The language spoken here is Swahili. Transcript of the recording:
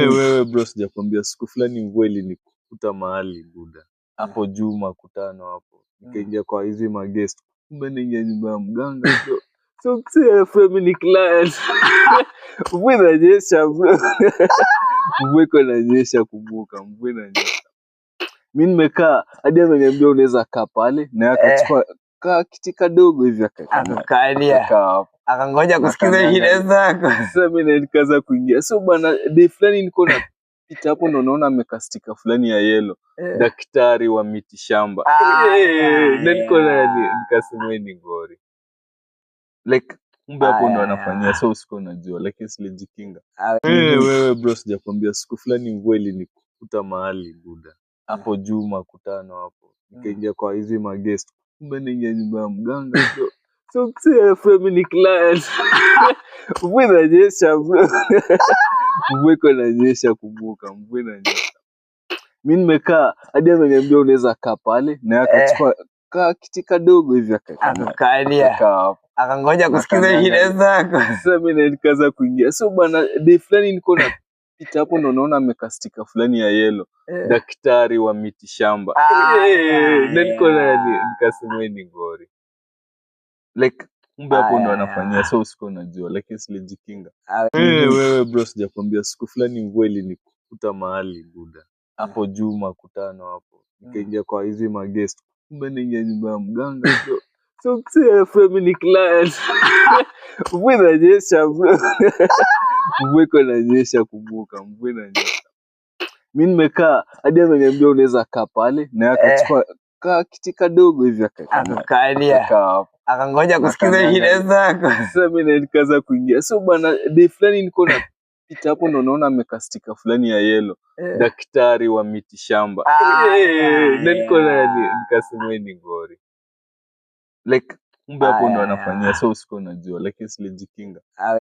wewe bro, sijakwambia siku fulani mvua ilinikuta mahali buda hapo juu makutano hapo, nikaingia kwa hizi magest, kumbe naingia nyumba ya mganga bro. So kusema family client mvua inanyesha bro. Mvua iko inanyesha, kumbuka mvua inanyesha. Mimi nimekaa hadi ameniambia unaweza kaa pale, na akachukua kiti kadogo hivi akakaa hapo, akangoja kusikiza shida zako. Sasa mimi nikaanza kuingia. So bwana, day fulani niko na pita hapo, ndo naona amekastika fulani ya yellow, daktari wa miti shamba. Na niko na nikasema ni ngori, like kumbe hapo ndo anafanyia. So usiku unajua, lakini silijikinga. Wewe bro, sijakwambia siku fulani mvua ilinikuta mahali buda hapo juu makutano hapo, nikaingia kwa hizi magest, kumbe naingia nyumba ya mganga bro. So kusema family client mvua inanyesha bro. Mvua iko inanyesha, kumbuka mvua inanyesha. Mimi nimekaa hadi ameniambia unaweza kaa pale, na akachukua kiti kadogo hivi akakaa hapo, akangoja kusikiza shida zako. Sasa mimi nikaanza kuingia. So bwana, day fulani niko na pita hapo, ndo naona amekastika fulani ya yellow, daktari wa miti shamba. Na niko na nikasema ni ngori, like kumbe hapo ndo anafanyia. So usiku unajua, lakini silijikinga. Wewe bro, sijakwambia siku fulani mvua ilinikuta mahali buda hapo juu makutano hapo, nikaingia kwa hizi magest, kumbe naingia nyumba ya mganga bro. So kusema family client mvua inanyesha bro. Mvua iko inanyesha, kumbuka mvua inanyesha. Mimi nimekaa hadi ameniambia unaweza kaa pale, na akachukua kiti kadogo hivi akakaa hapo, akangoja kusikiza shida zako. Sasa mimi nikaanza kuingia. So bwana, day fulani niko na pita hapo, ndo naona amekastika fulani ya yellow, daktari wa miti shamba. Na niko na nikasema ni ngori, like kumbe hapo ndo anafanyia. So usiku unajua, lakini silijikinga.